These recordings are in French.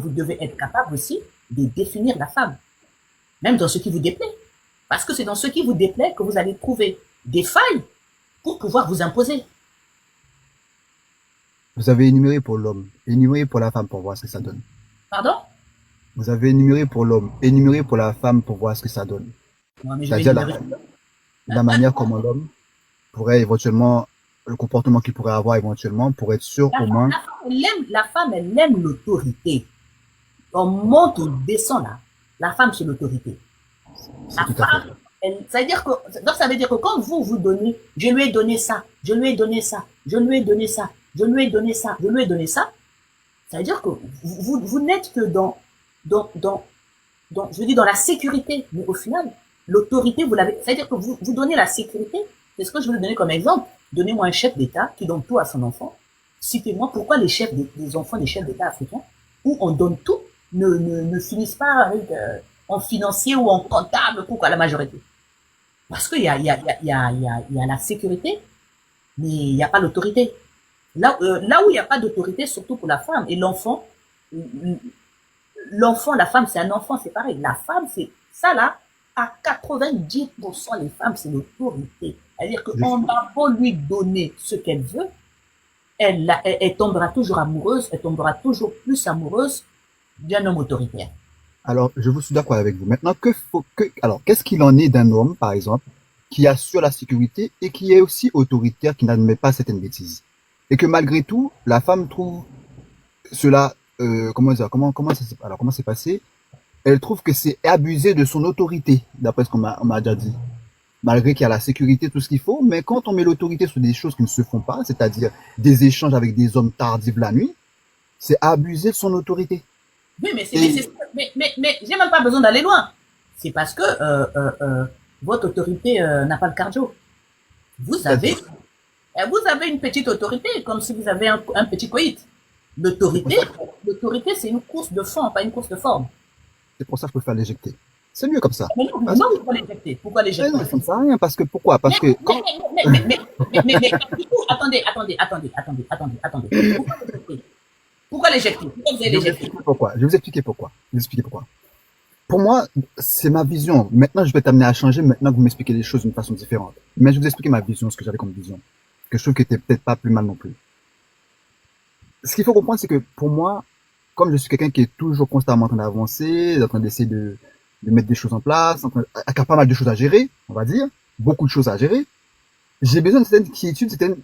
vous devez être capable aussi de définir la femme, même dans ce qui vous déplaît. Parce que c'est dans ce qui vous déplaît que vous allez trouver des failles pour pouvoir vous imposer. Vous avez énuméré pour l'homme, énuméré pour la femme pour voir ce que ça donne. Pardon? Vous avez énuméré pour l'homme, énuméré pour la femme pour voir ce que ça donne. Non, mais je vais C'est-à-dire énumérer. la manière comment l'homme pourrait éventuellement, le comportement qu'il pourrait avoir éventuellement pour être sûr au moins. La femme, elle aime l'autorité. On monte ou descend là. La femme, c'est l'autorité. C'est La tout à fait. femme, ça veut dire que, donc ça veut dire que quand vous donnez, je lui ai donné ça, je lui ai donné ça, je lui ai donné ça, je lui ai donné ça, je lui ai donné ça, ça veut dire que vous n'êtes que je veux dire, dans la sécurité. Mais au final, l'autorité, vous l'avez, c'est-à-dire que vous donnez la sécurité. C'est ce que je veux donner comme exemple. Donnez-moi un chef d'État qui donne tout à son enfant. Citez-moi pourquoi les chefs des enfants des chefs d'État africains, où on donne tout, ne finissent pas avec, en financier ou en comptable, pourquoi la majorité? Parce qu'il y a la sécurité, mais il n'y a pas l'autorité. Là où il n'y a pas d'autorité, surtout pour la femme et l'enfant, la femme, c'est un enfant, c'est pareil. La femme, c'est ça là, à 90%, les femmes, c'est l'autorité. C'est-à-dire qu'on va beau lui donner ce qu'elle veut, elle tombera toujours amoureuse, elle tombera toujours plus amoureuse d'un homme autoritaire. Alors, je vous suis d'accord avec vous. Maintenant, alors, qu'est-ce qu'il en est d'un homme, par exemple, qui assure la sécurité et qui est aussi autoritaire, qui n'admet pas certaines bêtises? Et que malgré tout, la femme trouve cela, comment dire, comment c'est passé? Elle trouve que c'est abuser de son autorité, d'après ce qu'on m'a déjà dit. Malgré qu'il y a la sécurité, tout ce qu'il faut, mais quand on met l'autorité sur des choses qui ne se font pas, c'est-à-dire des échanges avec des hommes tardifs la nuit, c'est abuser de son autorité. Oui, mais j'ai même pas besoin d'aller loin. C'est parce que votre autorité n'a pas le cardio. Vous avez une petite autorité, comme si vous avez un petit coït. L'autorité, c'est une course de fond, pas une course de forme. C'est pour ça que je préfère l'éjecter. C'est mieux comme ça. Mais non, pourquoi l'éjecter? Pourquoi l'éjecter? Non, ça ne sert à rien, parce que pourquoi? Parce que quand... Attendez. Pourquoi l'éjecter? Pourquoi vous allez l'éjecter? Je vais vous expliquer pourquoi. Pour moi, c'est ma vision. Maintenant, je vais t'amener à changer, maintenant que vous m'expliquez les choses d'une façon différente. Mais je vais vous expliquer ma vision, ce que j'avais comme vision. Que je trouve qui était peut-être pas plus mal non plus. Ce qu'il faut comprendre, c'est que pour moi, comme je suis quelqu'un qui est toujours constamment en train d'avancer, en train d'essayer de mettre des choses en place, qui a pas mal de choses à gérer, on va dire, beaucoup de choses à gérer, j'ai besoin de certaines quiétudes, certaine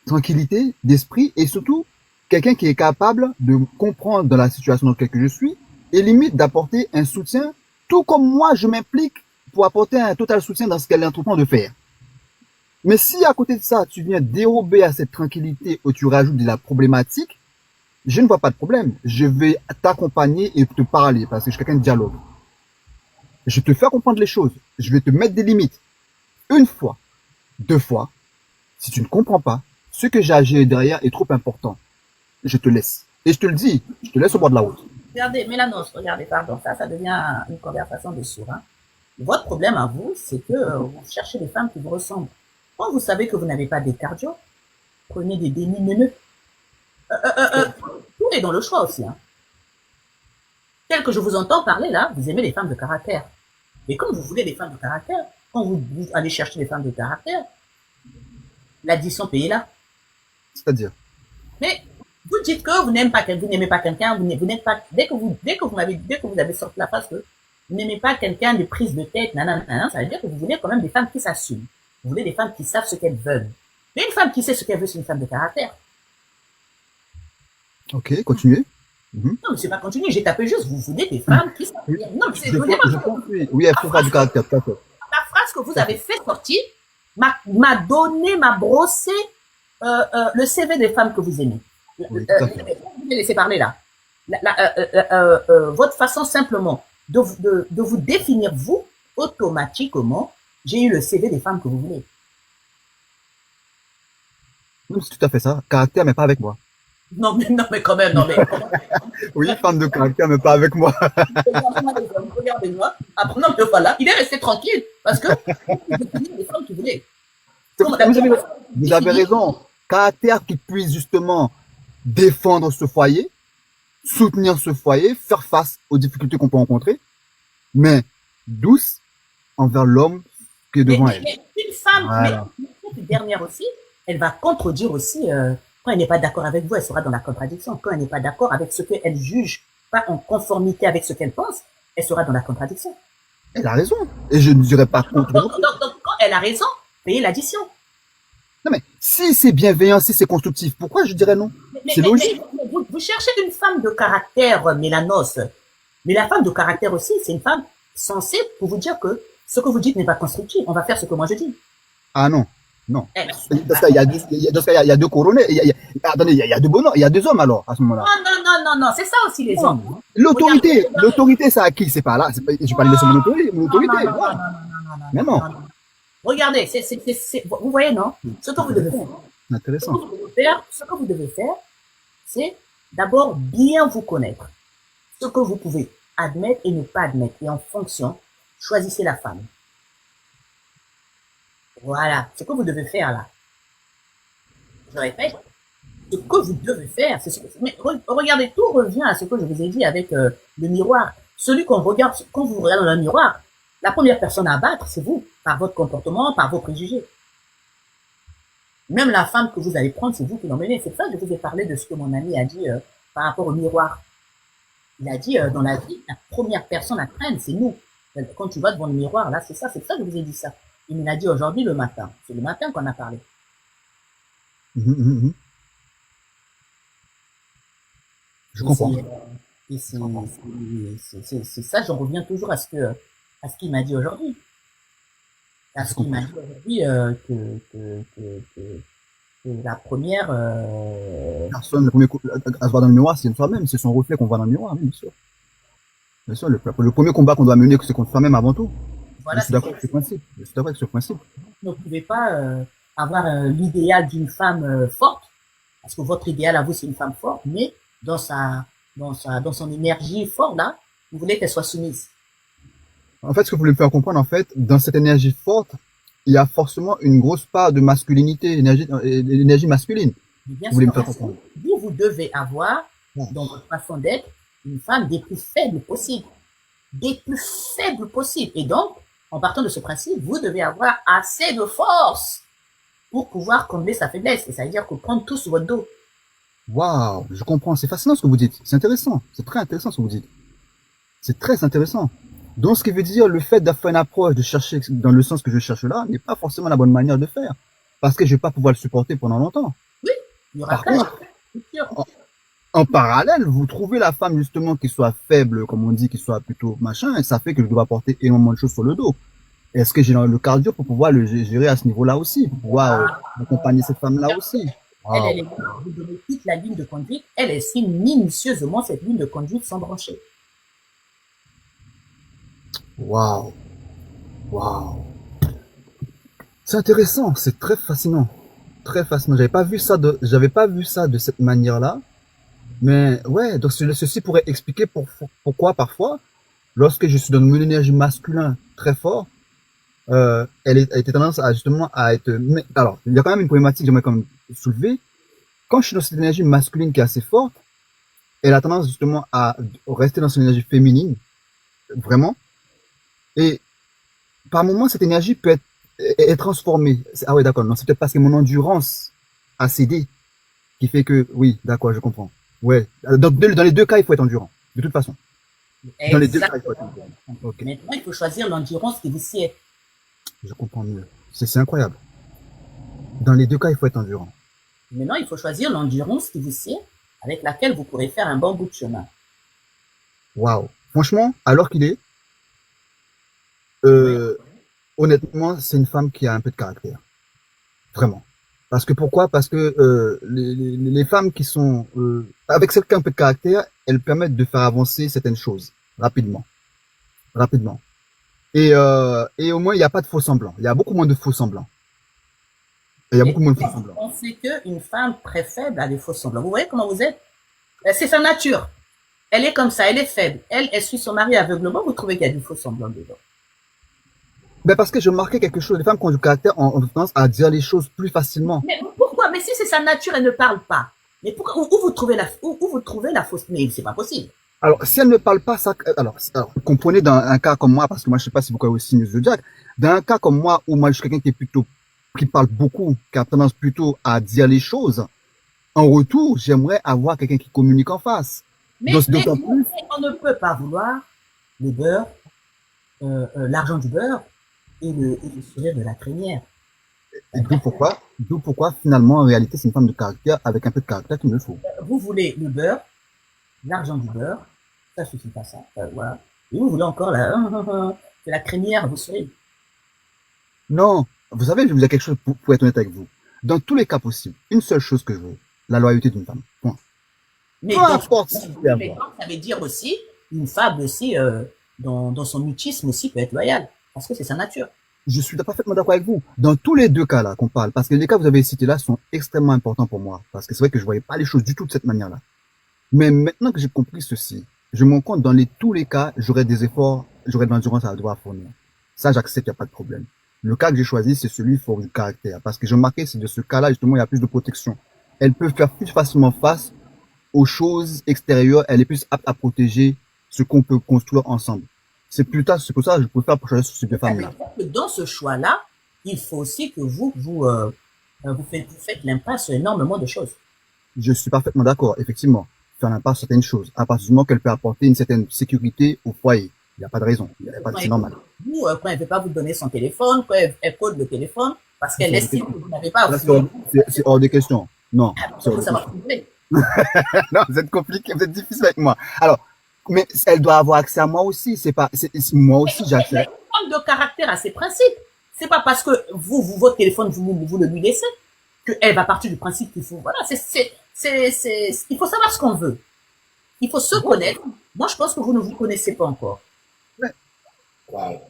tranquillité d'esprit et surtout quelqu'un qui est capable de comprendre dans la situation dans laquelle je suis et limite d'apporter un soutien, tout comme moi je m'implique pour apporter un total soutien dans ce qu'elle est en train de faire. Mais si à côté de ça, tu viens dérober à cette tranquillité où tu rajoutes de la problématique, je ne vois pas de problème. Je vais t'accompagner et te parler parce que je suis quelqu'un de dialogue. Je te fais comprendre les choses. Je vais te mettre des limites. Une fois, deux fois. Si tu ne comprends pas, ce que j'ai à gérer derrière est trop important. Je te laisse. Et je te le dis, je te laisse au bord de la route. Regardez, Mélanos, regardez, pardon, ça devient une conversation de sourds. Hein. Votre problème à vous, c'est que vous cherchez des femmes qui vous ressemblent. Quand vous savez que vous n'avez pas des cardio, prenez des demi-neuneux. Tout est dans le choix aussi. Hein. Tel que je vous entends parler là, vous aimez les femmes de caractère. Et comme vous voulez des femmes de caractère, quand vous allez chercher des femmes de caractère, l'addition payée là. C'est-à-dire? Mais vous dites que vous n'aimez pas quelqu'un, vous n'êtes pas, dès que vous avez sorti la phrase que vous n'aimez pas quelqu'un de prise de tête, nanana, ça veut dire que vous voulez quand même des femmes qui s'assument. Vous voulez des femmes qui savent ce qu'elles veulent. Mais une femme qui sait ce qu'elle veut, c'est une femme de caractère. Ok, continuez. Non, mais c'est pas continuer, j'ai tapé juste, vous voulez des femmes qui savent. Non, mais c'est, oui, elle faut faire du caractère, tout à fait. La phrase que vous avez fait sortir m'a brossé le CV des femmes que vous aimez. Oui, tout à fait. Vous me laissez parler là. Votre façon simplement de vous définir, vous, automatiquement, j'ai eu le CV des femmes que vous voulez. Oui, c'est tout à fait ça. Caractère, mais pas avec moi. Non, mais quand même, non, mais. Oui, femme de caractère, mais pas avec moi. Regardez-moi. Après, non, mais voilà, il est resté tranquille parce que vous définissez les femmes que vous voulez. Vous avez raison. Caractère qui puisse justement défendre ce foyer, soutenir ce foyer, faire face aux difficultés qu'on peut rencontrer, mais douce envers l'homme qui est devant elle. Mais une femme, Voilà. mais cette dernière aussi, elle va contredire aussi, quand elle n'est pas d'accord avec vous, elle sera dans la contradiction. Quand elle n'est pas d'accord avec ce qu'elle juge, pas en conformité avec ce qu'elle pense, elle sera dans la contradiction. Elle a raison. Et je ne dirais pas contre non plus. Donc, quand elle a raison, payez l'addition. Non, mais si c'est bienveillant, si c'est constructif, pourquoi je dirais non? C'est logique. Vous cherchez une femme de caractère mélanos. Mais la femme de caractère aussi, c'est une femme censée pour vous dire que ce que vous dites n'est pas constructif. On va faire ce que moi je dis. Ah non, non. Eh, Dans ce cas, il y a deux couronnés. Attendez, il y a deux bonhommes, il y a deux hommes alors, à ce moment-là. non, c'est ça aussi les hommes. L'autorité, ça à qui? C'est pas là. Je vais pas lui laisser mon autorité. Mais non. Regardez, vous voyez, non? Ce que vous devez faire. Intéressant. Ce que vous devez faire, c'est d'abord bien vous connaître. Ce que vous pouvez admettre et ne pas admettre. Et en fonction, choisissez la femme. Voilà. Ce que vous devez faire là. Je répète. Ce que vous devez faire, c'est ce que... Mais regardez, tout revient à ce que je vous ai dit avec le miroir. Celui qu'on regarde, quand vous regardez dans le miroir, la première personne à abattre, c'est vous, par votre comportement, par vos préjugés. Même la femme que vous allez prendre, c'est vous qui l'emmenez. C'est ça que je vous ai parlé de ce que mon ami a dit par rapport au miroir. Il a dit, dans la vie, la première personne à craindre, c'est nous. Quand tu vas devant le miroir, là, c'est ça que je vous ai dit ça. Il me l'a dit aujourd'hui le matin. C'est le matin qu'on a parlé. Je comprends. C'est ça, j'en reviens toujours à ce qu'il m'a dit aujourd'hui. À ce qu'il m'a dit aujourd'hui, que la première... Personne, le premier coup à se voir dans le miroir, c'est soi-même. C'est son reflet qu'on voit dans le miroir, oui, bien sûr. Bien sûr, le premier combat qu'on doit mener, c'est contre soi-même avant tout. Voilà, je suis d'accord avec ce principe. Je suis d'accord avec ce principe. Vous ne pouvez pas avoir l'idéal d'une femme forte, parce que votre idéal à vous, c'est une femme forte, mais dans son énergie forte, là, vous voulez qu'elle soit soumise. En fait, ce que vous voulez me faire comprendre, en fait, dans cette énergie forte, il y a forcément une grosse part de masculinité, énergie masculine. Bien sûr, vous devez avoir, dans votre façon d'être, une femme des plus faibles possibles. Des plus faibles possibles. Et donc, en partant de ce principe, vous devez avoir assez de force pour pouvoir combler sa faiblesse. Et ça veut dire que prendre tout sur votre dos. Waouh, je comprends. C'est fascinant ce que vous dites. C'est intéressant. C'est très intéressant ce que vous dites. C'est très intéressant. Donc, ce qui veut dire le fait d'avoir une approche, de chercher dans le sens que je cherche là, n'est pas forcément la bonne manière de faire. Parce que je vais pas pouvoir le supporter pendant longtemps. Oui, il y aura en parallèle, vous trouvez la femme justement qui soit faible, comme on dit, qui soit plutôt machin, et ça fait que je dois porter énormément de choses sur le dos. Est-ce que j'ai le cardio pour pouvoir le gérer à ce niveau-là aussi, pour pouvoir accompagner cette femme-là aussi? Elle vous donnez toute la ligne de conduite, elle estime minutieusement cette ligne de conduite sans brancher. Waouh, waouh. C'est intéressant, c'est très fascinant, très fascinant. J'avais pas vu ça de cette manière-là. Mais ouais, donc ceci pourrait expliquer pourquoi parfois, lorsque je suis dans une énergie masculine très fort, elle était tendance à justement à être... Mais, alors, il y a quand même une problématique que j'aimerais quand même soulever. Quand je suis dans cette énergie masculine qui est assez forte, elle a tendance justement à rester dans son énergie féminine, vraiment. Et par moments, cette énergie peut être transformée. Ah ouais, d'accord, non, c'est peut-être parce que mon endurance a cédé, qui fait que, oui, d'accord, je comprends. Ouais, dans les deux cas, il faut être endurant, de toute façon. Exactement. Dans les deux cas, il faut être endurant. Okay. Maintenant, il faut choisir l'endurance qui vous sied. Je comprends mieux. C'est incroyable. Dans les deux cas, il faut être endurant. Maintenant, il faut choisir l'endurance qui vous sied, avec laquelle vous pourrez faire un bon bout de chemin. Waouh. Franchement, alors qu'il est, honnêtement, c'est une femme qui a un peu de caractère. Vraiment. Parce que pourquoi? Parce que les femmes qui sont avec quelqu'un un peu de caractère, elles permettent de faire avancer certaines choses rapidement. Et au moins il n'y a pas de faux semblants. Il y a beaucoup moins de faux semblants. On sait qu'une femme très faible a des faux semblants. Vous voyez comment vous êtes? C'est sa nature. Elle est comme ça, elle est faible. Elle suit son mari aveuglement. Vous trouvez qu'il y a du faux semblant dedans? Ben parce que je remarquais quelque chose. Les femmes qui ont du caractère ont tendance à dire les choses plus facilement. Mais pourquoi? Mais si c'est sa nature, elle ne parle pas. Mais pourquoi, où vous trouvez la fausse? Mais c'est pas possible. Alors, si elle ne parle pas ça, alors, comprenez dans un cas comme moi, parce que moi, je sais pas si vous connaissez aussi Miss Zodiac, dans un cas comme moi, où moi, je suis quelqu'un qui est plutôt, qui parle beaucoup, qui a tendance plutôt à dire les choses, en retour, j'aimerais avoir quelqu'un qui communique en face. D'autant plus, Mais on ne peut pas vouloir le beurre, l'argent du beurre et le sourire de la crémière. d'où pourquoi, finalement, en réalité, c'est une femme de caractère, avec un peu de caractère qu'il me faut. Vous voulez le beurre, l'argent du beurre, ça suffit pas ça, voilà. Et vous voulez encore que la crémière vous sourie. Non, vous savez, je vais vous dire quelque chose pour être honnête avec vous. Dans tous les cas possibles, une seule chose que je veux, la loyauté d'une femme. Point. Mais Peu donc, importe si c'est à mais moi. donc, ça veut dire aussi, une femme aussi, dans son mutisme aussi peut être loyale. Parce que c'est sa nature. Je suis parfaitement d'accord avec vous. Dans tous les deux cas là qu'on parle, parce que les cas que vous avez cités là sont extrêmement importants pour moi, parce que c'est vrai que je voyais pas les choses du tout de cette manière-là. Mais maintenant que j'ai compris ceci, je me rends compte dans tous les cas, j'aurai des efforts, j'aurai de l'endurance à devoir fournir. Ça, j'accepte, il n'y a pas de problème. Le cas que j'ai choisi, c'est celui pour du caractère, parce que j'ai remarqué, c'est de ce cas-là, justement, il y a plus de protection. Elle peut faire plus facilement face aux choses extérieures, elle est plus apte à protéger ce qu'on peut construire ensemble. C'est pour ça que je préfère choisir ce type de Ça veut femme-là. dire que dans ce choix-là, il faut aussi que vous faites l'impasse sur énormément de choses. Je suis parfaitement d'accord, effectivement. Faire l'impasse sur certaines choses. À partir du moment qu'elle peut apporter une certaine sécurité au foyer. Il n'y a pas de raison. C'est normal. Quand elle ne veut pas vous donner son téléphone, quand elle code le téléphone, parce qu'elle estime que vous n'avez pas à Là, vous. c'est hors de question. Non, c'est hors de Ça va question. vous. Non, vous êtes compliqué, vous êtes difficile avec moi. Alors, mais elle doit avoir accès à moi aussi. Moi aussi, j'ai accès. Mais une femme de caractère a ses principes. C'est pas parce que votre téléphone, vous le lui laissez, qu'elle va partir du principe qu'il faut, voilà, il faut savoir ce qu'on veut. Il faut se connaître. Moi, je pense que vous ne vous connaissez pas encore. Wow.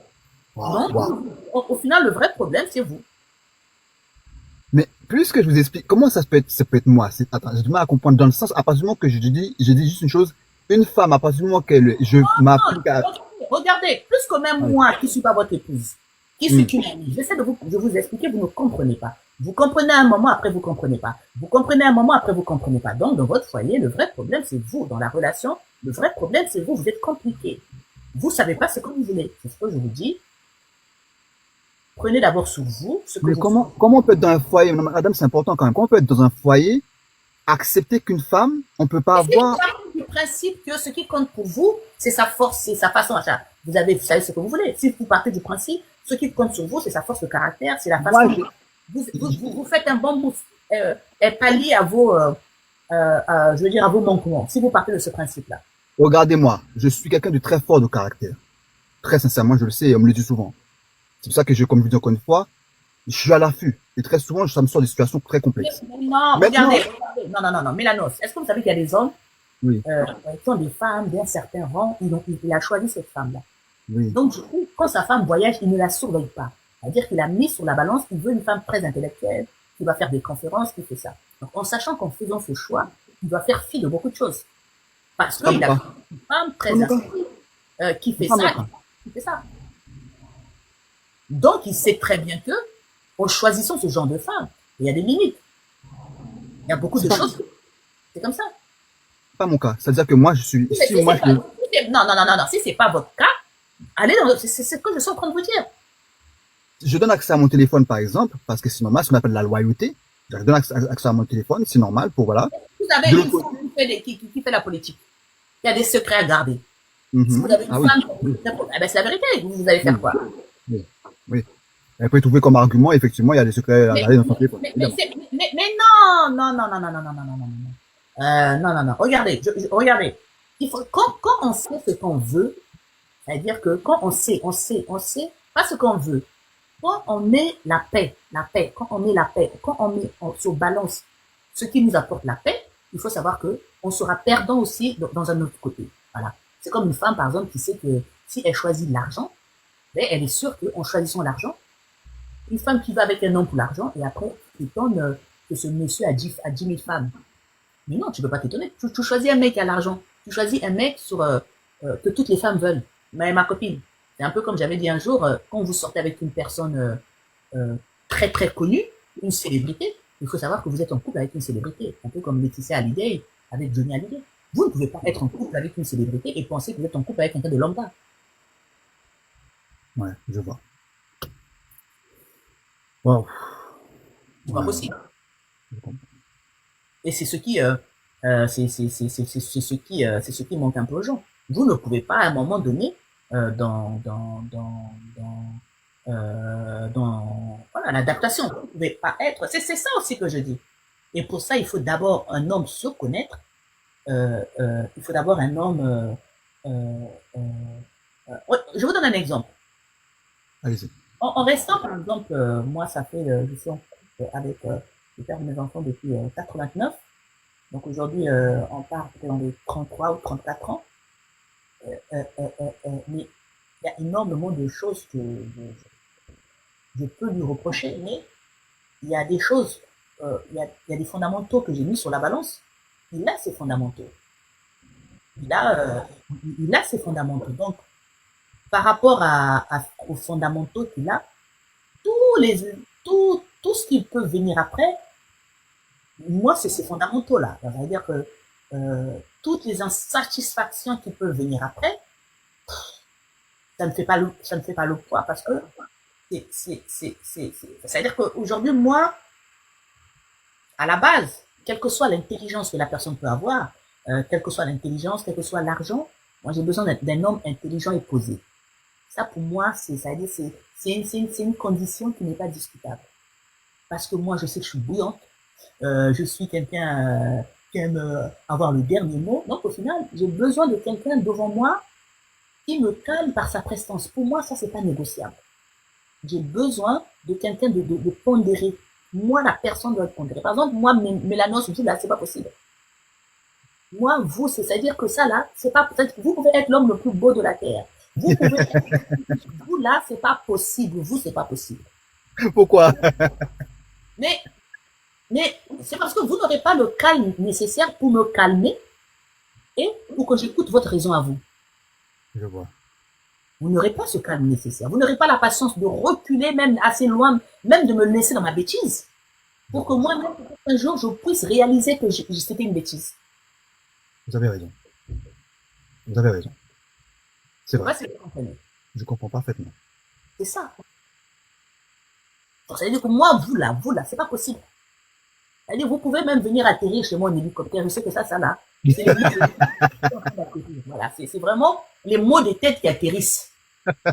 Donc, Wow. au final, le vrai problème, c'est vous. Mais plus que je vous explique, comment ça peut être moi. Attends, j'ai du mal à comprendre dans le sens, à partir du moment que je dis juste une chose, une femme, à partir du moment je m'applique à, Regardez, plus que même ouais. moi, qui suis pas votre épouse, qui suis qu'une amie, j'essaie de vous expliquer, vous ne comprenez pas. Vous comprenez un moment, après vous comprenez pas. Vous comprenez un moment, après vous comprenez pas. Donc, dans votre foyer, le vrai problème, c'est vous. Dans la relation, le vrai problème, c'est vous. Vous êtes compliqué. Vous savez pas ce que vous voulez. C'est ce que je vous dis. Prenez d'abord sur vous ce que Mais vous comment on peut être dans un foyer, madame, c'est important quand même, comment on peut être dans un foyer, accepter qu'une femme, on peut pas voulez. avoir, C'est du principe que ce qui compte pour vous, c'est sa force, c'est sa façon d'achat. Vous savez ce que vous voulez. Si vous partez du principe, ce qui compte sur vous, c'est sa force de caractère, c'est la moi, façon vous faites un bon move, pallier à vos, je veux dire, à vos manquements. Si vous partez de ce principe-là. regardez-moi, je suis quelqu'un de très fort de caractère. Très sincèrement, je le sais, et on me le dit souvent. C'est pour ça que comme je vous dis encore une fois, je suis à l'affût. Et très souvent, ça me sort des situations très complexes. Non, Maintenant, regardez. Non, Mélanos. Est-ce que vous savez qu'il y a des hommes, oui, qui ont des femmes d'un certain rang, il a choisi cette femme-là. oui. Donc, du coup, quand sa femme voyage, il ne la surveille pas. C'est-à-dire qu'il a mis sur la balance, il veut une femme très intellectuelle, qui va faire des conférences, qui fait ça. Donc, en sachant qu'en faisant ce choix, il doit faire fi de beaucoup de choses. Parce qu'il a une femme très instruite, qui fait ça. Donc, il sait très bien que, en choisissant ce genre de femme, il y a des limites. Il y a beaucoup de choses. C'est comme ça. Pas mon cas. C'est-à-dire que moi, je suis, non, si c'est pas votre cas, allez c'est ce que je suis en train de vous dire. je donne accès à mon téléphone, par exemple, parce que c'est normal, ce qu'on appelle la loyauté. Je donne accès à mon téléphone, c'est normal pour, voilà. Vous avez une femme qui fait la politique. Il y a des secrets à garder. Si vous avez une femme, c'est la vérité. Vous allez faire quoi? Oui. Elle peut trouver comme argument, effectivement, il y a des secrets à garder dans son téléphone. Mais non. Regardez. Il faut, quand on sait ce qu'on veut, c'est-à-dire que quand on sait pas ce qu'on veut. Quand on met la paix, quand on met sur balance ce qui nous apporte la paix, il faut savoir que on sera perdant aussi dans un autre côté. Voilà. C'est comme une femme, par exemple, qui sait que si elle choisit l'argent, ben, elle est sûre qu'en choisissant l'argent, une femme qui va avec un homme pour l'argent, et après, t'étonnes que ce monsieur a 10 000 femmes. Mais non, tu peux pas t'étonner. Tu choisis un mec à l'argent. Tu choisis un mec que toutes les femmes veulent. Mais ma copine, c'est un peu comme j'avais dit un jour, quand vous sortez avec une personne très très connue, une célébrité, il faut savoir que vous êtes en couple avec une célébrité, un peu comme Laetitia Hallyday avec Johnny Hallyday. Vous ne pouvez pas être en couple avec une célébrité et penser que vous êtes en couple avec quelqu'un de lambda. Ouais, je vois. Wow. C'est pas Ouais, possible. je comprends. Et c'est ce qui, c'est ce qui manque un peu aux gens. Vous ne pouvez pas à un moment donné, voilà, l'adaptation. Vous ne pouvez pas être. C'est ça aussi que je dis. Et pour ça, il faut d'abord un homme se connaître. Il faut d'abord un homme. Ouais, je vous donne un exemple. Allez-y. En restant, par exemple, moi, ça fait, je suis en couple avec le père de mes enfants depuis 89. Donc aujourd'hui, on part peut-être dans les 33 ou 34 ans. Mais il y a énormément de choses que je peux lui reprocher, mais il y a des choses, il y a des fondamentaux que j'ai mis sur la balance. Il a ses fondamentaux. Il a, euh, il a ses fondamentaux. Donc, par rapport aux fondamentaux qu'il a, tous les, tout ce qui peut venir après, moi, c'est ces fondamentaux-là. Ça veut dire que toutes les insatisfactions qui peuvent venir après, ça ne fait pas le poids parce que ça veut dire qu'aujourd'hui, moi, à la base, quelle que soit l'intelligence que la personne peut avoir, quelle que soit l'intelligence, quel que soit l'argent, moi, j'ai besoin d'un homme intelligent et posé. Ça, pour moi, c'est une condition qui n'est pas discutable. Parce que moi, je sais que je suis bouillante, je suis quelqu'un qui aime avoir le dernier mot. Donc, au final, j'ai besoin de quelqu'un devant moi qui me calme par sa prestance. Pour moi, ça, c'est pas négociable. J'ai besoin de quelqu'un de pondéré. Moi, la personne doit être pondérée. Par exemple, moi, Mélanos, je dis là, c'est pas possible. Moi, vous, c'est-à-dire que ça, là, c'est pas, vous pouvez être l'homme le plus beau de la terre. Vous pouvez être, vous, là, c'est pas possible. Vous, c'est pas possible. Pourquoi? Mais, mais c'est parce que vous n'aurez pas le calme nécessaire pour me calmer et pour que j'écoute votre raison à vous. Je vois. Vous n'aurez pas ce calme nécessaire. Vous n'aurez pas la patience de reculer même assez loin, même de me laisser dans ma bêtise, pour que moi-même, un jour, je puisse réaliser que c'était une bêtise. Vous avez raison. Vous avez raison. C'est vrai. Si vous comprenez. Je comprends parfaitement. C'est ça. Donc, ça veut dire que moi, vous là, c'est pas possible. C'est-à-dire, vous pouvez même venir atterrir chez moi en hélicoptère. Je sais que ça là, c'est les mots de... Voilà, c'est vraiment les mots de tête qui atterrissent.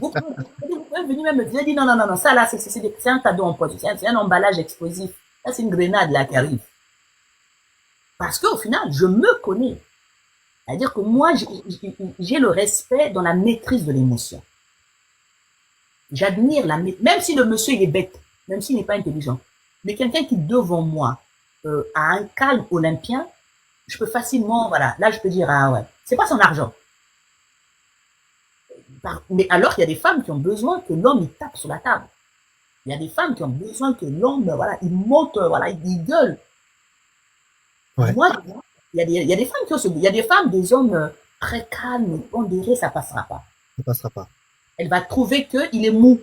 Vous pouvez venir même me dire, non, non, non, non, ça là, c'est un cadeau en poche, c'est un emballage explosif. Ça, c'est une grenade là qui arrive. Parce qu'au final, je me connais. C'est-à-dire que moi, j'ai le respect dans la maîtrise de l'émotion. J'admire même si le monsieur il est bête, même s'il n'est pas intelligent, mais quelqu'un qui devant moi a un calme olympien, je peux facilement, voilà, là je peux dire, ah ouais, c'est pas son argent. Mais alors qu'il y a des femmes qui ont besoin que l'homme il tape sur la table. Il y a des femmes qui ont besoin que l'homme, voilà, il monte, voilà, il gueule. Ouais. Moi, il y a des femmes qui ont il y a des femmes, des hommes très calmes, pondérés, ça passera pas. Ça passera pas. Elle va trouver qu'il est mou.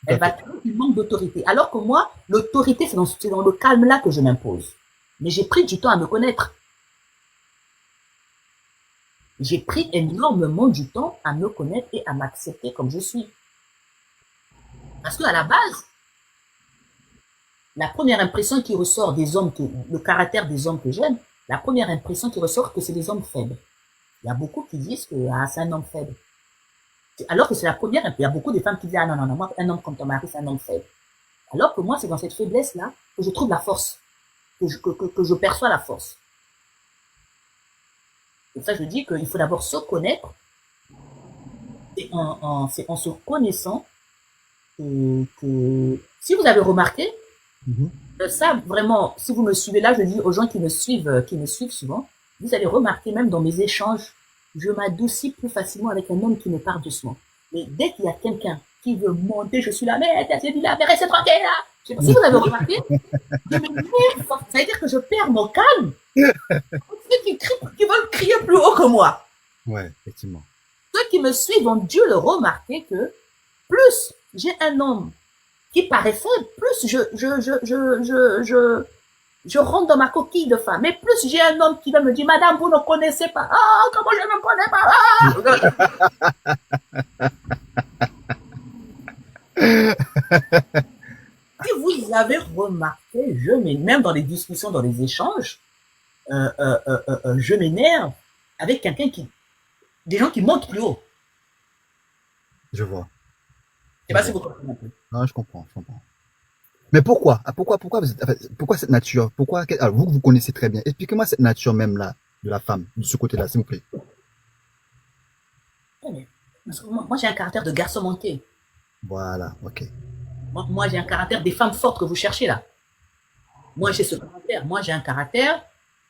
Elle va trouver qu'il manque d'autorité. Alors que moi, l'autorité, c'est dans le calme-là que je m'impose. Mais j'ai pris du temps à me connaître. J'ai pris énormément du temps à me connaître et à m'accepter comme je suis. Parce qu'à la base, la première impression qui ressort des hommes, le caractère des hommes que j'aime, la première impression qui ressort, que c'est des hommes faibles. Il y a beaucoup qui disent que c'est un homme faible. Alors que c'est la première, il y a beaucoup de femmes qui disent, ah non, non, non, moi, un homme comme ton mari, c'est un homme faible. Alors que moi, c'est dans cette faiblesse-là que je trouve la force, que je perçois la force. Et ça, je dis qu'il faut d'abord se connaître, et c'est en se connaissant que si vous avez remarqué, ça, vraiment, si vous me suivez là, je dis aux gens qui me suivent souvent, vous allez remarquer même dans mes échanges, je m'adoucis plus facilement avec un homme qui me parle doucement. Mais dès qu'il y a quelqu'un qui veut monter, je suis la mère, j'ai dit la mère, restez tranquille là. Je sais pas si vous avez remarqué, je me ça veut dire que je perds mon calme. Ceux qui veulent crier plus haut que moi. Ouais, effectivement. Ceux qui me suivent ont dû le remarquer que plus j'ai un homme qui paraît faible, plus Je rentre dans ma coquille de femme. Mais plus j'ai un homme qui va me dire, madame, vous ne connaissez pas. Ah, comment je ne connais pas? Ah! Si vous avez remarqué, même dans les discussions, dans les échanges, je m'énerve avec des gens qui montent plus haut. Je vois. Je sais Je pas si vois. vous comprenez un peu. Non, je comprends, je comprends. Mais pourquoi? Pourquoi pourquoi cette nature? Alors, vous connaissez très bien. Expliquez-moi cette nature même là, de la femme, de ce côté-là, s'il vous plaît. Parce que moi j'ai un caractère de garçon manqué. Voilà, ok. Moi j'ai un caractère des femmes fortes que vous cherchez là. Moi j'ai ce caractère. Moi j'ai un caractère.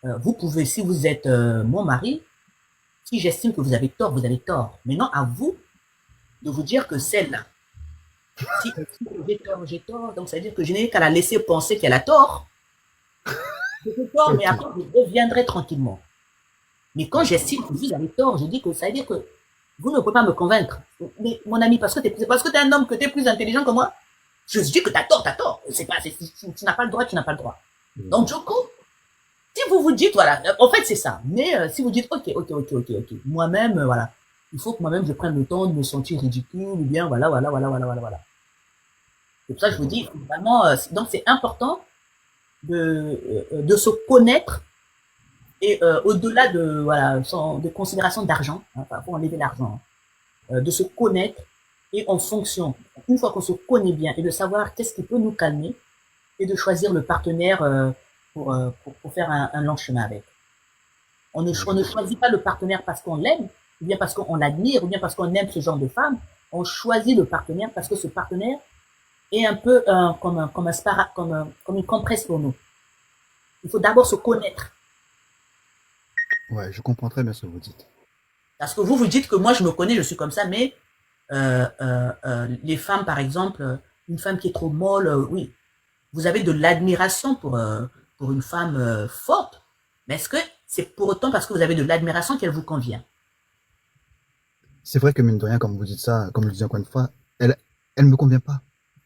Vous pouvez, si vous êtes mon mari, si j'estime que vous avez tort, vous avez tort. Maintenant, à vous de vous dire que celle-là, si j'ai tort, j'ai tort. Donc, ça veut dire que je n'ai qu'à la laisser penser qu'elle a tort. J'ai tort, mais Ok, après, je reviendrai tranquillement. Mais quand j'estime que vous avez tort, je dis que ça veut dire que vous ne pouvez pas me convaincre. Mais mon ami, parce que tu es un homme, que tu es plus intelligent que moi, je dis que tu as tort, tu as tort. Tu n'as pas le droit, tu n'as pas le droit. je Donc, vois. du coup, si vous vous dites, voilà, en fait, c'est ça. Mais si vous dites, ok, moi-même, voilà, il faut que moi-même, je prenne le temps de me sentir ridicule, ou bien, voilà. C'est pour ça que Je je vous vois. dis, vraiment, donc c'est important de se connaître et au-delà de, voilà, de considération d'argent, hein, pour enlever l'argent, hein, de se connaître et en fonction, une fois qu'on se connaît bien et de savoir qu'est-ce qui peut nous calmer et de choisir le partenaire pour faire un long chemin avec. Ouais, On je ne comprends. choisit pas le partenaire parce qu'on l'aime, ou bien parce qu'on l'admire, ou bien parce qu'on aime ce genre de femme. On choisit le partenaire parce que ce partenaire est un peu comme une compresse pour nous. Il faut d'abord se connaître. Ouais, je comprends très bien ce que vous dites. Parce que vous dites que moi, je me connais, je suis comme ça, mais les femmes, par exemple, une femme qui est trop molle, oui, vous avez de l'admiration pour une femme forte, mais est-ce que c'est pour autant parce que vous avez de l'admiration qu'elle vous convient? C'est vrai que mine de rien, comme vous dites ça, comme je le dis encore une fois, elle me convient pas.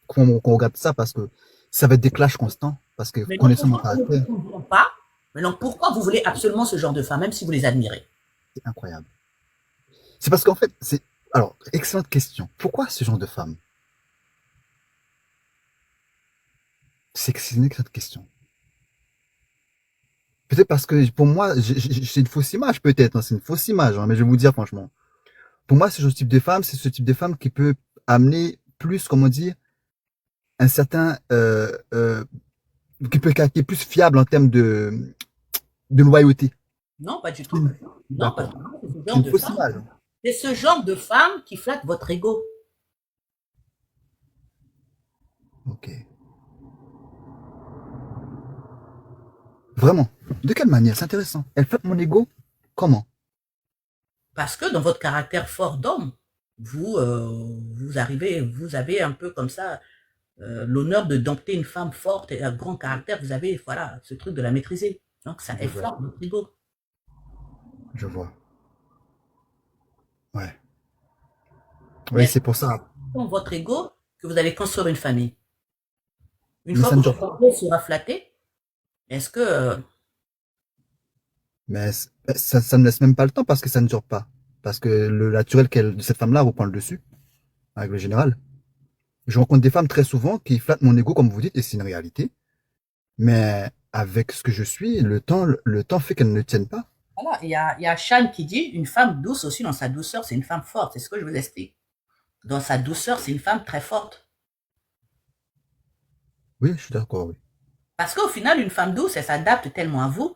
Qu'on regarde ça parce que ça va être des clashs constants. Parce que Mais donc, connaissant mon pourquoi elle ne caractère, vous convient pas? Mais donc, pourquoi vous voulez absolument ce genre de femme, même si vous les admirez? c'est incroyable. C'est parce qu'en fait, alors, excellente question. Pourquoi ce genre de femme? C'est une excellente question. Peut-être parce que pour moi, c'est une fausse image, peut-être, hein, c'est une fausse image, hein, mais je vais vous dire franchement. Pour moi, ce type de femme, c'est ce type de femme qui peut amener plus, comment dire, un certain, qui est plus fiable en termes de loyauté. Non, pas du C'est tout. une- Non, pas D'accord. du tout. C'est ce C'est genre une de fausse femme. image, hein. C'est ce genre de femme qui flatte votre ego. Ok. Vraiment. De quelle manière? C'est intéressant. Elle flatte mon ego? Comment? Parce que dans votre caractère fort d'homme, vous avez un peu comme ça l'honneur de dompter une femme forte et à grand caractère. Vous avez, voilà, ce truc de la maîtriser. Donc, ça Je vois. effleure votre ego. Je vois. Ouais. Oui, Mais c'est pour ça. dans votre ego que vous allez construire une famille. Une Mais fois ça que ne dure votre pas. ego sera flatté, est-ce que Mais ça ne laisse même pas le temps parce que ça ne dure pas. Parce que le naturel de cette femme-là reprend le dessus, avec le général. Je rencontre des femmes très souvent qui flattent mon ego, comme vous dites, et c'est une réalité. Mais avec ce que je suis, le temps fait qu'elles ne tiennent pas. voilà, il y a Shan qui dit une femme douce aussi dans sa douceur, c'est une femme forte. C'est ce que je vous explique. Dans sa douceur, c'est une femme très forte. Oui, je suis d'accord, oui. Parce qu'au final, une femme douce, elle s'adapte tellement à vous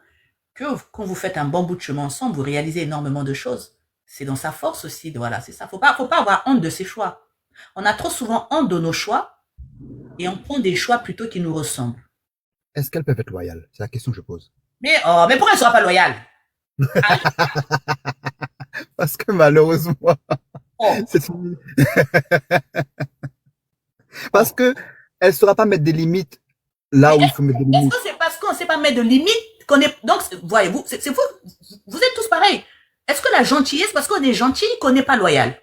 que quand vous faites un bon bout de chemin ensemble, vous réalisez énormément de choses. C'est dans sa force aussi, voilà, c'est ça. Faut pas avoir honte de ses choix. On a trop souvent honte de nos choix et on prend des choix plutôt qui nous ressemblent. Est-ce qu'elles peuvent être loyales? C'est la question que je pose. Mais, oh, mais pourquoi elle ne sera pas loyale? Ah, Parce que malheureusement, oh, c'est une- parce oh. que elle ne saura pas mettre des limites Mais là où il faut mettre des est-ce limites. que c'est parce qu'on ne sait pas mettre de limites qu'on est... Donc, voyez-vous, c'est vous, vous êtes tous pareils. Est-ce que la gentillesse, parce qu'on est gentil, qu'on n'est pas loyal?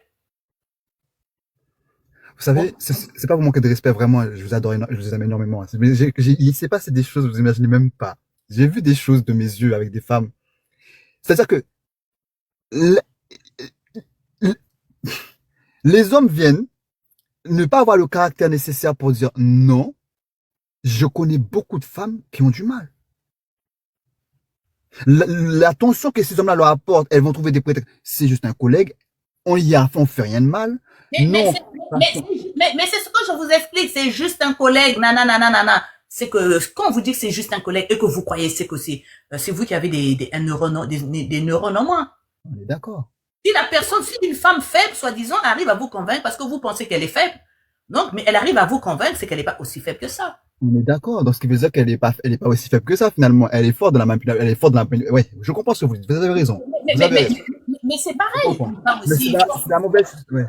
Vous savez, c'est pas vous manquer de respect, vraiment, je vous adore, je vous aime énormément. Mais il s'est passé des choses, vous imaginez même pas. J'ai vu des choses de mes yeux avec des femmes. C'est-à-dire que l- l- les hommes viennent ne pas avoir le caractère nécessaire pour dire non. Je connais beaucoup de femmes qui ont du mal. L'attention que ces hommes-là leur apportent, elles vont trouver des prétextes. C'est juste un collègue, on y a, on fait rien de mal. Mais, mais, Non, c'est- mais c'est ce que je vous explique, c'est juste un collègue, nanana, nanana. C'est que quand on vous dit que c'est juste un collègue et que vous croyez c'est que c'est vous qui avez un neurone, des neurones en moins. on est d'accord. Si la personne, si une femme faible, soi-disant, arrive à vous convaincre parce que vous pensez qu'elle est faible, donc, mais elle arrive à vous convaincre, c'est qu'elle n'est pas aussi faible que ça. On est d'accord. Donc, ce qui veut dire elle est pas aussi faible que ça, finalement. Elle est forte dans la manipulation. Elle est forte dans la manipulation. Ouais, je comprends ce que vous dites. Vous avez raison. Mais, Vous mais, avez mais, raison. mais c'est Je pareil. comprends. Une femme Mais aussi. c'est la mauvaise, ouais.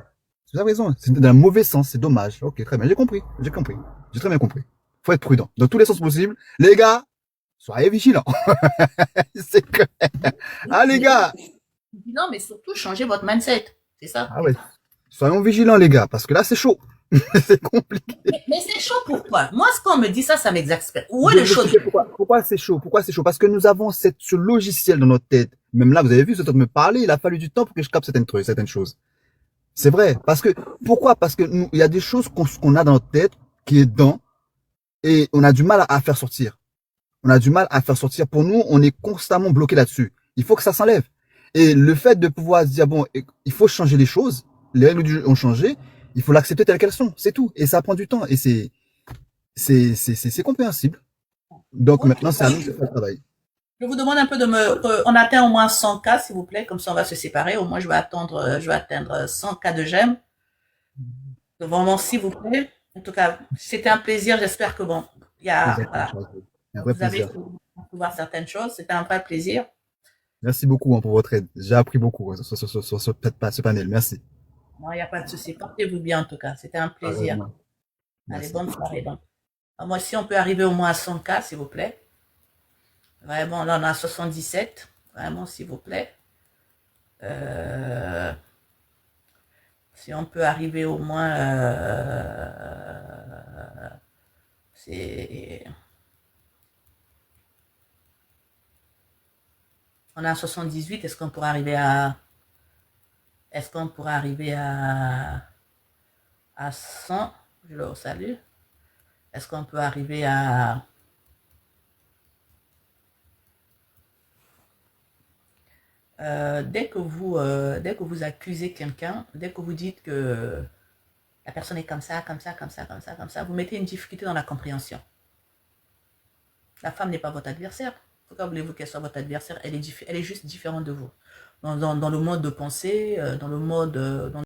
Vous avez raison. C'est dans le mauvais sens. C'est dommage. Ok, très bien. J'ai compris. J'ai compris. J'ai très bien compris. Faut être prudent. Dans tous les sens possibles. Les gars, soyez vigilants. C'est que, ah, les gars. Non, mais surtout, changez votre mindset. C'est ça. Ah ouais. Soyons vigilants, les gars, parce que là, c'est chaud. C'est compliqué. Mais c'est chaud pourquoi? Moi, ce qu'on me dit ça m'exaspère. Où Je est vais le vous chaud? expliquer pourquoi. Pourquoi c'est chaud? Pourquoi c'est chaud? Parce que nous avons ce logiciel dans notre tête. Même là, vous avez vu, ce temps de me parler, il a fallu du temps pour que je capte certaines choses. C'est vrai. Parce que, pourquoi? Parce que il y a des choses qu'on a dans notre tête, qui est dedans, et on a du mal à faire sortir. On a du mal à faire sortir. Pour nous, on est constamment bloqué là-dessus. Il faut que ça s'enlève. Et le fait de pouvoir se dire, bon, il faut changer les choses, les règles du jeu ont changé, il faut l'accepter telles qu'elles sont. C'est tout. Et ça prend du temps. Et c'est compréhensible. Donc Ok. maintenant, c'est à nous de faire le travail. Je vous demande un peu de me, on atteint au moins 100 cas, s'il vous plaît. Comme ça, on va se séparer. Au moins, je vais atteindre 100 cas de j'aime. Vraiment, s'il vous plaît. En tout cas, c'était un plaisir. J'espère que bon, voilà, Un vrai vous avez plaisir. pu voir certaines choses. C'était un vrai plaisir. Merci beaucoup pour votre aide. J'ai appris beaucoup sur ce panel. Merci. Non, il n'y a pas de souci. Portez-vous bien, en tout cas. C'était un plaisir. Allez, Merci. bonne soirée, donc. Moi, si on peut arriver au moins à 100 cas, s'il vous plaît. Vraiment, là, on a 77. Vraiment, s'il vous plaît. Euh, si on peut arriver au moins, c'est, on a 78. Est-ce qu'on pourra arriver à 100? Je le salue. Est-ce qu'on peut arriver à, dès que vous accusez quelqu'un, dès que vous dites que la personne est comme ça, comme ça, comme ça, comme ça, comme ça, vous mettez une difficulté dans la compréhension. La femme n'est pas votre adversaire. Pourquoi voulez-vous qu'elle soit votre adversaire? Elle est juste différente de vous. Dans le mode de pensée, dans le mode, dans